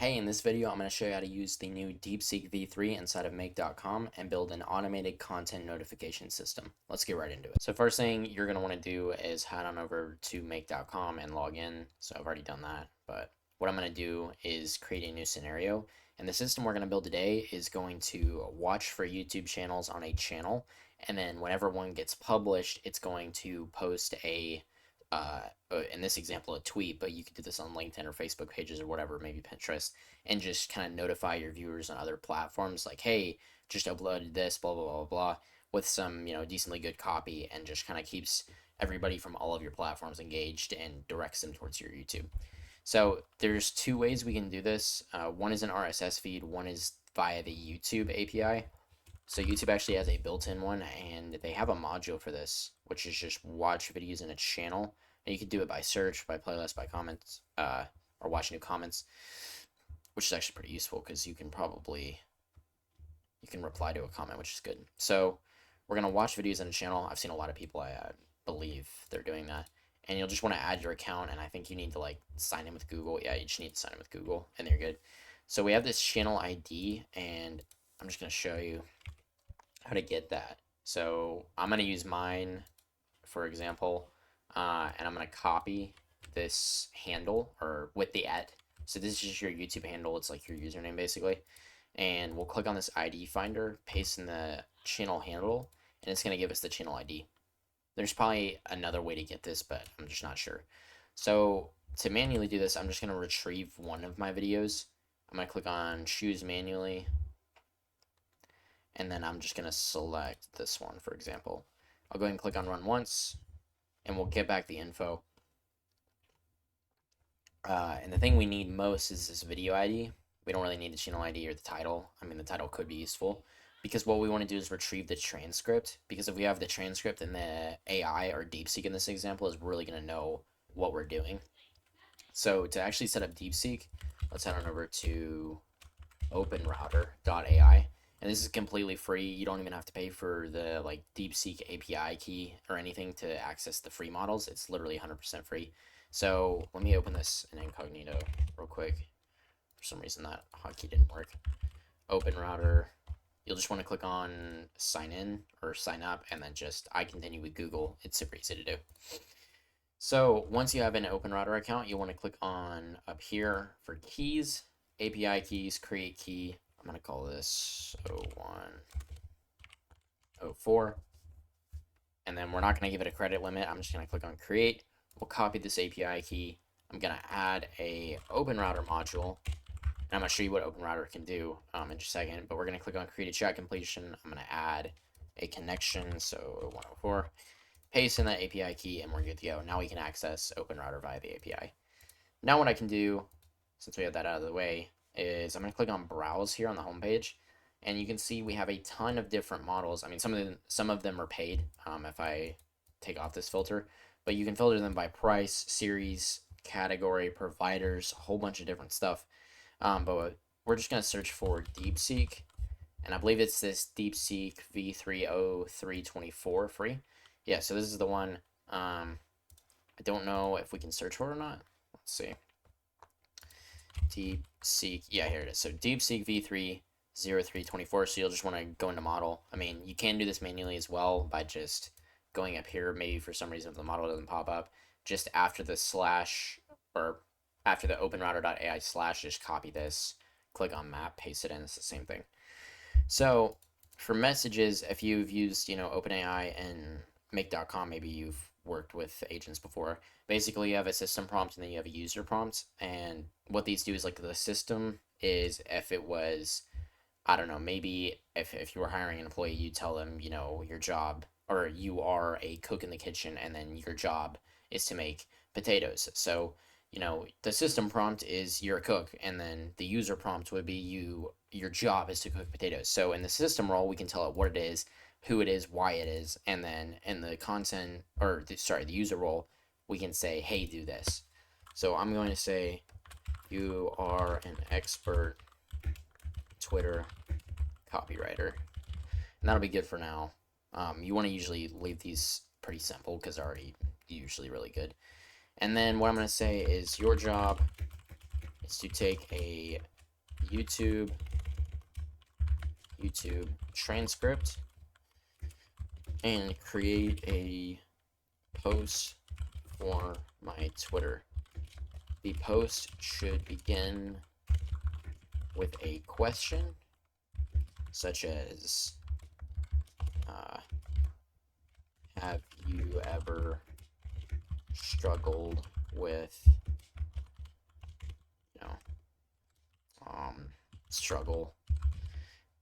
Hey, in this video, I'm going to show you how to use the new DeepSeek v3 inside of make.com and build an automated content notification system. Let's get right into it. So first thing you're going to want to do is head on over to make.com and log in. So I've already done that, but what I'm going to do is create a new scenario. And the system we're going to build today is going to watch for YouTube channels on a channel. And then whenever one gets published, it's going to post in this example, a tweet, but you could do this on LinkedIn or Facebook pages or whatever, maybe Pinterest, and just kind of notify your viewers on other platforms like, hey, just uploaded this, blah, blah, blah, blah, with some, decently good copy, and just kind of keeps everybody from all of your platforms engaged and directs them towards your YouTube. So there's two ways we can do this. One is an RSS feed, one is via the YouTube API. So YouTube actually has a built-in one, and they have a module for this, which is just watch videos in a channel. And you can do it by search, by playlist, by comments, or watch new comments, which is actually pretty useful because you can reply to a comment, which is good. So we're gonna watch videos in a channel. I've seen a lot of people, I believe they're doing that, and you'll just want to add your account, and I think you need to sign in with Google. Yeah, you just need to sign in with Google, and they're good. So we have this channel ID, and I'm just gonna show you how to get that. So I'm going to use mine, for example, and I'm going to copy this handle, or with the @ so this is just your YouTube handle. It's like your username basically. And we'll click on this ID finder, paste in the channel handle, and it's going to give us the channel ID. There's probably another way to get this, but I'm just not sure. So to manually do this, I'm just going to retrieve one of my videos. I'm going to click on choose manually, and then I'm just going to select this one, for example. I'll go ahead and click on run once, and we'll get back the info. And the thing we need most is this video ID. We don't really need the channel ID or the title. I mean, the title could be useful, because what we want to do is retrieve the transcript, because if we have the transcript, then the AI, or DeepSeek in this example, is really going to know what we're doing. So to actually set up DeepSeek, let's head on over to openrouter.ai. And this is completely free. You don't even have to pay for the DeepSeek API key or anything to access the free models. It's literally 100% free. So let me open this in incognito real quick. For some reason that hotkey didn't work. Open router. You'll just want to click on sign in or sign up, and then just I continue with Google. It's super easy to do. So once you have an Open Router account, you want to click on up here for keys, API keys, create key. I'm going to call this 0104. And then we're not going to give it a credit limit. I'm just going to click on create. We'll copy this API key. I'm going to add a Open Router module. And I'm going to show you what Open Router can do in just a second. But we're going to click on create a chat completion. I'm going to add a connection, so 104. Paste in that API key, and we're good to go. Now we can access Open Router via the API. Now what I can do, since we have that out of the way, is I'm going to click on browse here on the home page, and you can see we have a ton of different models. I mean, some of them are paid if I take off this filter, but you can filter them by price, series, category, providers, a whole bunch of different stuff. But we're just going to search for DeepSeek, and I believe it's this DeepSeek v30324 free. Yeah, so this is the one. I don't know if we can search for it or not. Let's see. DeepSeek, yeah, here it is. So DeepSeek v30324. So you'll just want to go into model. I mean, you can do this manually as well by just going up here. Maybe for some reason if the model doesn't pop up, just after the slash, or after the openrouter.ai slash, just copy this, click on map, paste it in. It's the same thing. So for messages, if you've used OpenAI and make.com, maybe you've worked with agents before. Basically, you have a system prompt and then you have a user prompt, and what these do is the system is, if it was, I don't know, maybe if you were hiring an employee, you tell them your job, or you are a cook in the kitchen, and then your job is to make potatoes. So the system prompt is you're a cook, and then the user prompt would be your job is to cook potatoes. So in the system role, we can tell it what it is, who it is, why it is, and then in the content, or the user role, we can say, hey, do this. So I'm going to say, you are an expert Twitter copywriter, and that'll be good for now. You want to usually leave these pretty simple because they're already usually really good. And then what I'm going to say is, your job is to take a YouTube transcript and create a post for my Twitter. The post should begin with a question, such as, have you ever struggled with, struggle,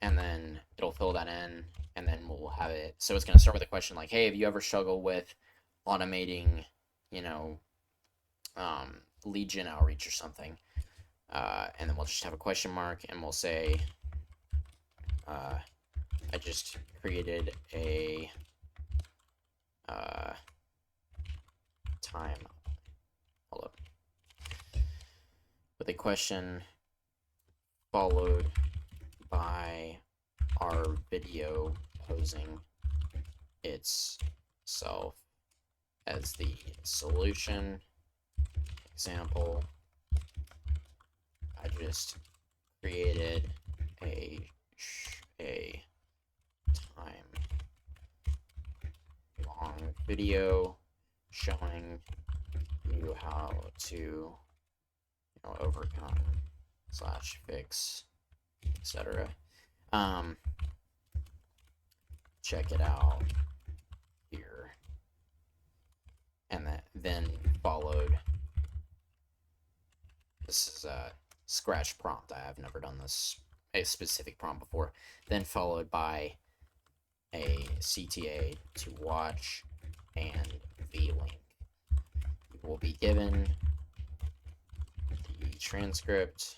and then it'll fill that in, and then we'll have it. So it's going to start with a question like, hey, have you ever struggled with automating, lead gen outreach or something? And then we'll just have a question mark, and we'll say, I just created a time, hold up, with a question followed by our video posing itself as the solution. Example, I just created a time-long video showing you how to overcome / fix, etc. Check it out here. And then followed, this is a scratch prompt. I have never done this, a specific prompt before. Then followed by a CTA to watch and the link. You will be given the transcript,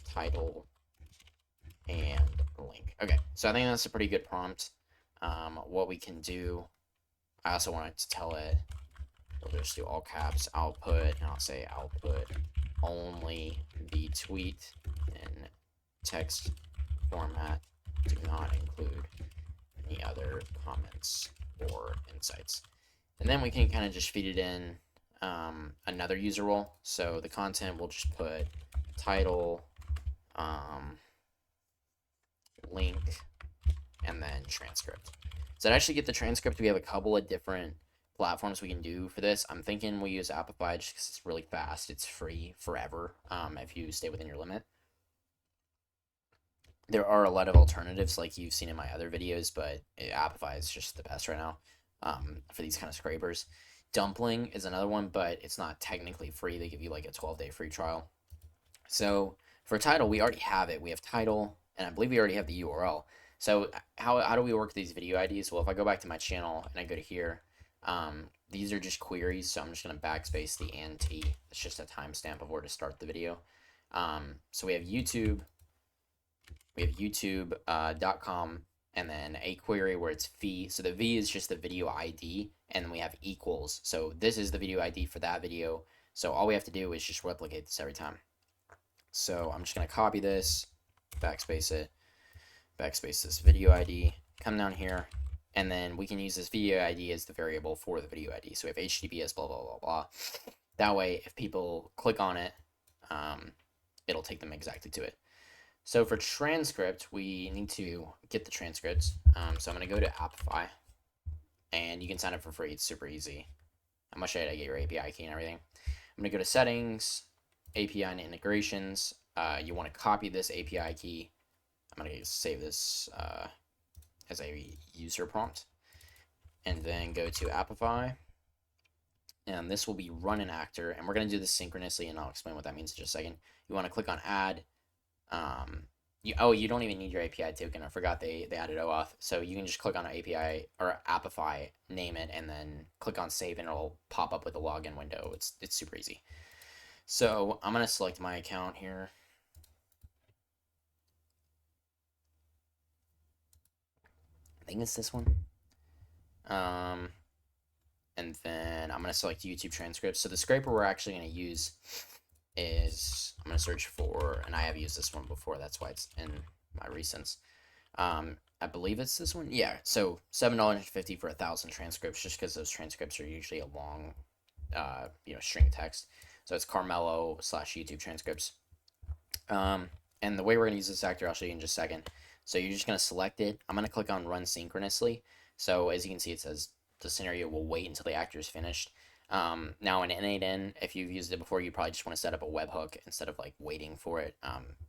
title, and link. Okay, so I think that's a pretty good prompt. What we can do, I also wanted to tell it, we'll just do all caps output, and I'll say output only the tweet in text format. Do not include any other comments or insights. And then we can kind of just feed it in another user role. So the content, we'll just put title, link, and then transcript. So to actually get the transcript, we have a couple of different platforms we can do for this. I'm thinking we'll use Apify just because it's really fast. It's free forever if you stay within your limit. There are a lot of alternatives like you've seen in my other videos, but Apify is just the best right now for these kind of scrapers. Dumpling is another one, but it's not technically free. They give you like a 12-day free trial. So for title, we already have it. We have title, and I believe we already have the URL. So how do we work these video IDs? Well, if I go back to my channel and I go to here, these are just queries. So I'm just going to backspace the and t. It's just a timestamp of where to start the video. So we have YouTube. We have youtube.com and then a query where it's v. So the v is just the video ID, and then we have equals. So this is the video ID for that video. So all we have to do is just replicate this every time. So I'm just going to copy this, backspace it, backspace this video ID, come down here, and then we can use this video ID as the variable for the video ID. So we have HTTPS blah, blah, blah, blah. That way, if people click on it, it'll take them exactly to it. So for transcript, we need to get the transcripts. So I'm going to go to Apify, and you can sign up for free. It's super easy. I'm going to show you how to get your API key and everything. I'm going to go to Settings, API and Integrations. You want to copy this API key. I'm going to save this as a user prompt. And then go to Apify. And this will be run an actor. And we're going to do this synchronously, and I'll explain what that means in just a second. You want to click on Add. You don't even need your API token. I forgot they added OAuth. So you can just click on an API or Apify, name it, and then click on save, and it'll pop up with a login window. It's super easy. So I'm going to select my account here. I think it's this one. And then I'm going to select YouTube transcripts. So the scraper we're actually going to use is, I'm going to search for, and I have used this one before, that's why it's in my recents. I believe it's this one. Yeah, so $7.50 for 1,000 transcripts, just because those transcripts are usually a long, string of text. So it's Carmelo slash YouTube transcripts. And the way we're going to use this actor, I'll show you in just a second. So you're just going to select it. I'm going to click on run synchronously. So as you can see, it says the scenario will wait until the actor is finished. Now in N8N, if you've used it before, you probably just want to set up a webhook instead of like waiting for it,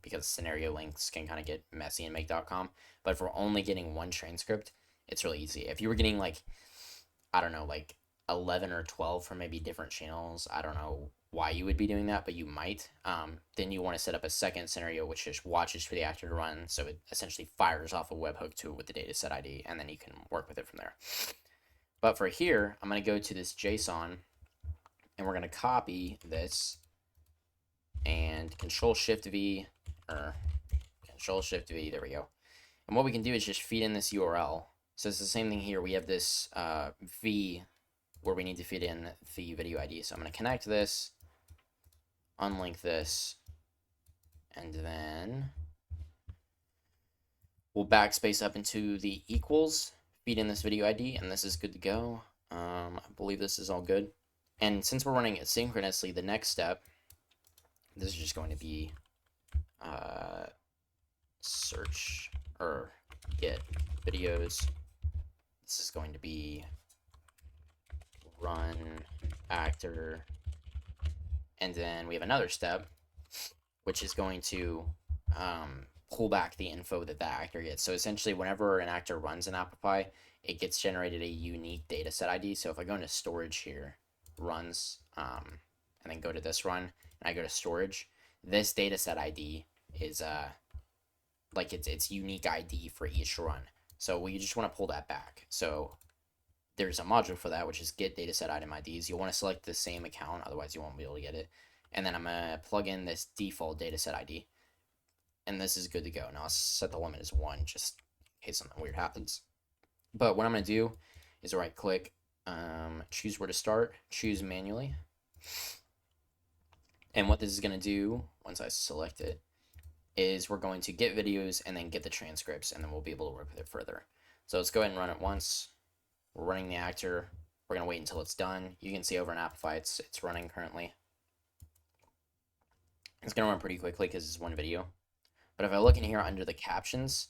because scenario links can kind of get messy in make.com. But if we're only getting one transcript, it's really easy. If you were getting like, I don't know, like 11 or 12 from maybe different channels, I don't know why you would be doing that, but you might. Then you want to set up a second scenario which just watches for the actor to run, so it essentially fires off a webhook to it with the dataset ID, and then you can work with it from there. But for here, I'm going to go to this JSON, and we're going to copy this, and Control-Shift-V, or Control-Shift-V, there we go. And what we can do is just feed in this URL. So it's the same thing here. We have this V where we need to feed in the video ID. So I'm going to connect this, unlink this, and then we'll backspace up into the equals, feed in this video ID, and this is good to go. I believe this is all good. And since we're running it synchronously, the next step, this is just going to be search or get videos. This is going to be run actor, and then we have another step which is going to pull back the info that actor gets. So essentially, whenever an actor runs an Applify, it gets generated a unique dataset ID. So if I go into storage here, runs, and then go to this run, and I go to storage, this dataset ID is like its unique ID for each run. So we just want to pull that back. So there's a module for that, which is get dataset item IDs. You'll want to select the same account, otherwise you won't be able to get it. And then I'm going to plug in this default dataset ID. And this is good to go. Now I'll set the limit as 1, just in case something weird happens. But what I'm going to do is right click, choose where to start, choose manually. And what this is going to do, once I select it, is we're going to get videos and then get the transcripts, and then we'll be able to work with it further. So let's go ahead and run it once. We're running the actor. We're going to wait until it's done. You can see over in Applify it's running currently. It's going to run pretty quickly because it's one video. But if I look in here under the captions,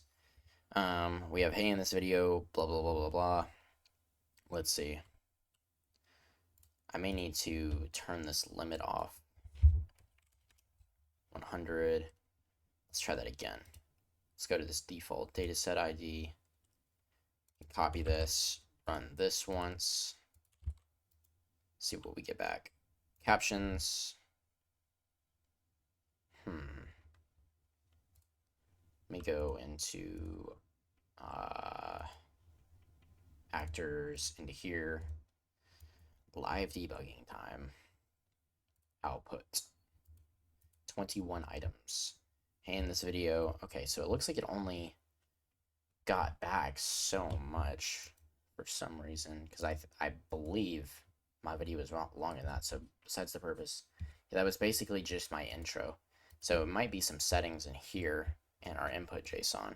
we have, hey, in this video, blah, blah, blah, blah, blah. Let's see. I may need to turn this limit off. 100. Let's try that again. Let's go to this default dataset ID. Copy this. Run this once. See what we get back. Captions. Let me go into actors, into here. Live debugging time. Output. 21 items. Hey, in this video, okay, so it looks like it only got back so much for some reason, because I believe my video was longer than that. So besides the purpose, yeah, that was basically just my intro. So it might be some settings in here in our input JSON.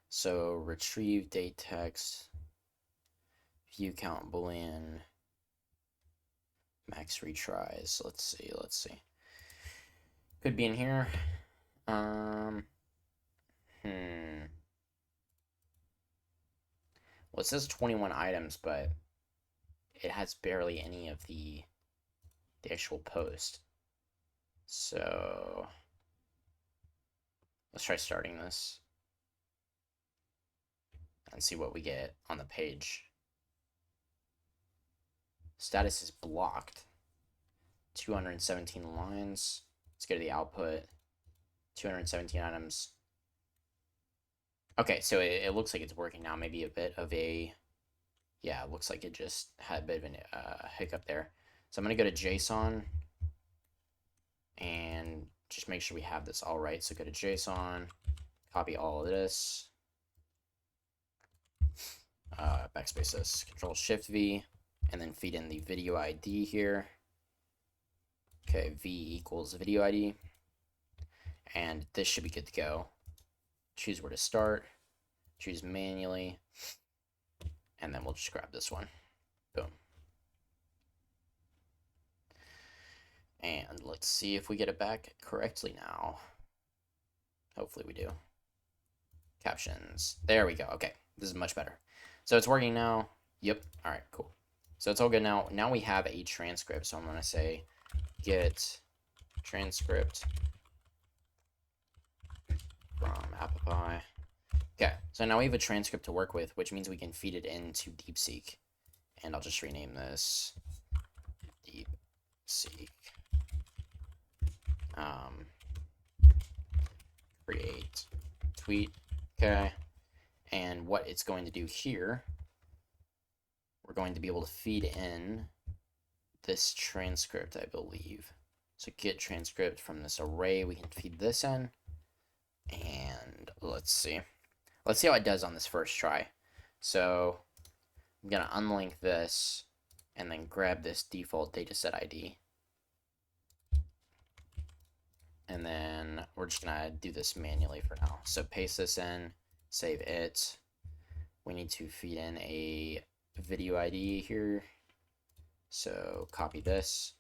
So retrieve date text, view count boolean, max retries. Let's see. Could be in here. Well, it says 21 items, but it has barely any of the actual post. So let's try starting this and see what we get on the page. Status is blocked. 217 lines. Let's go to the output. 217 items. Okay, so it looks like it's working now. Maybe a bit of a, yeah, it looks like it just had a bit of a hiccup there. So I'm going to go to JSON and just make sure we have this all right. So go to JSON, copy all of this, backspace this, Control-Shift-V, and then feed in the video ID here. Okay, V equals video ID. And this should be good to go. Choose where to start, choose manually, and then we'll just grab this one. Boom. And let's see if we get it back correctly now. Hopefully we do. Captions. There we go. Okay, this is much better. So it's working now. Yep. All right, cool. So it's all good now. Now we have a transcript. So I'm going to say get transcript from Apple. Okay, so now we have a transcript to work with, which means we can feed it into DeepSeek. And I'll just rename this DeepSeek. Create tweet. Okay. And what it's going to do here, we're going to be able to feed in this transcript, I believe. So get transcript from this array. We can feed this in. And let's see. Let's see how it does on this first try. So I'm going to unlink this and then grab this default dataset ID. And then we're just going to do this manually for now. So paste this in, save it. We need to feed in a video ID here. So copy this.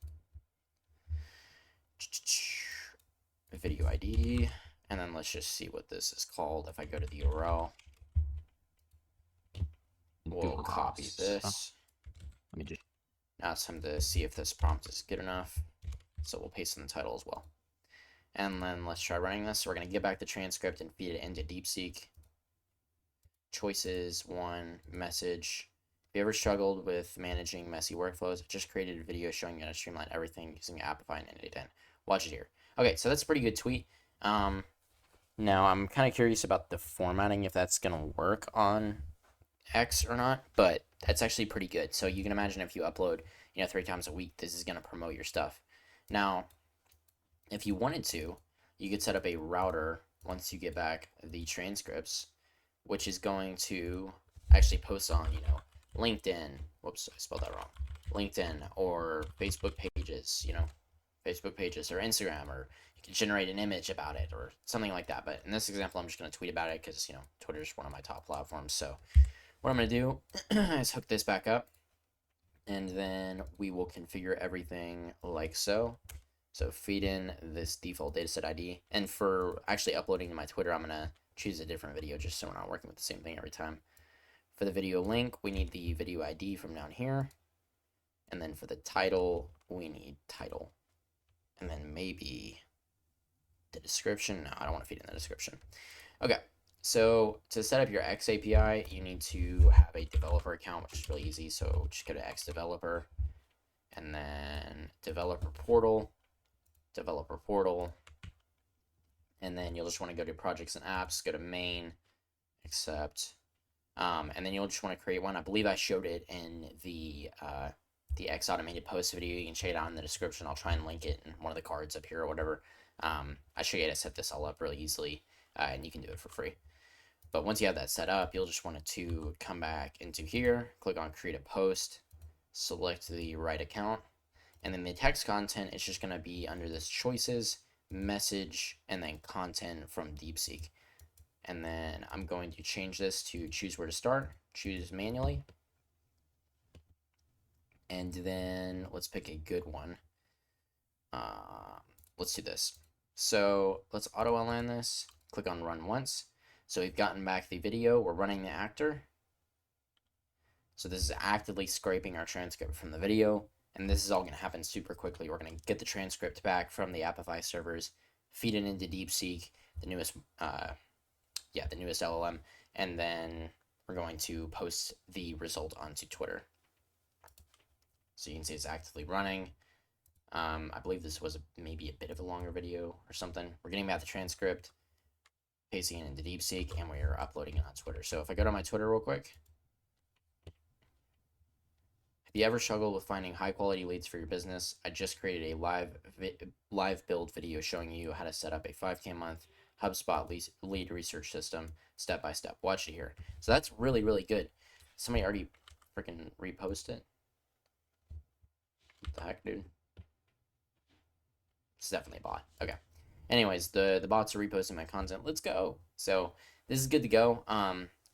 Video ID. And then let's just see what this is called. If I go to the URL, we'll copy this. Let me just. Now it's time to see if this prompt is good enough. So we'll paste in the title as well. And then let's try running this. So we're going to get back the transcript and feed it into DeepSeek. Choices, 1, message. If you ever struggled with managing messy workflows, I just created a video showing you how to streamline everything using Apple and N8N. Watch it here. Okay, so that's a pretty good tweet. Now I'm kind of curious about the formatting, if that's going to work on X or not, but that's actually pretty good. So you can imagine if you upload, 3 times a week, this is going to promote your stuff. Now, if you wanted to, you could set up a router once you get back the transcripts, which is going to actually post on, LinkedIn. Whoops, I spelled that wrong. LinkedIn or Facebook pages, Facebook pages or Instagram, or you can generate an image about it or something like that. But in this example, I'm just going to tweet about it because, Twitter is one of my top platforms. So what I'm going to do is hook this back up, and then we will configure everything like so. So feed in this default dataset ID. And for actually uploading to my Twitter, I'm going to choose a different video just so we're not working with the same thing every time. For the video link, we need the video ID from down here. And then for the title, we need title. And then maybe the description. No, I don't want to feed in the description. Okay, so to set up your X API, you need to have a developer account, which is really easy. So just go to X developer and then developer portal. And then you'll just want to go to projects and apps, go to main, accept, and then you'll just want to create one. I believe I showed it in the X automated post video. You can check it out in the description. I'll try and link it in one of the cards up here or whatever. I show you how to set this all up really easily, and you can do it for free. But once you have that set up, you'll just want to come back into here, click on create a post, select the right account, and then the text content is just going to be under this choices, message, and then content from DeepSeek. And then I'm going to change this to choose where to start, choose manually. And then let's pick a good one. Let's do this. So let's auto align this, click on run once. So we've gotten back the video, we're running the actor. So this is actively scraping our transcript from the video. And this is all going to happen super quickly. We're going to get the transcript back from the Apple servers, feed it into DeepSeek, the newest LLM, and then we're going to post the result onto Twitter. So you can see it's actively running. I believe this was maybe a bit of a longer video or something. We're getting back the transcript, pasting it into DeepSeek, and we are uploading it on Twitter. So if I go to my Twitter real quick. If you ever struggle with finding high quality leads for your business, I just created a live build video showing you how to set up a 5K a month HubSpot lead research system step by step. Watch it here. So that's really, really good. Somebody already freaking reposted it. What the heck, dude? It's definitely a bot. Okay. Anyways, the bots are reposting my content. Let's go. So this is good to go.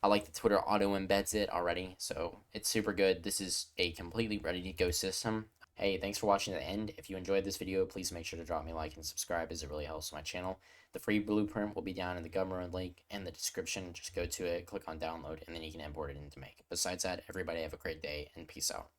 I like the Twitter auto embeds it already, so it's super good. This is a completely ready to go system. Hey, thanks for watching to the end. If you enjoyed this video, please make sure to drop me a like and subscribe as it really helps my channel. The free blueprint will be down in the government link and the description. Just go to it, click on download, and then you can import it into Make. Besides that, everybody have a great day and peace out.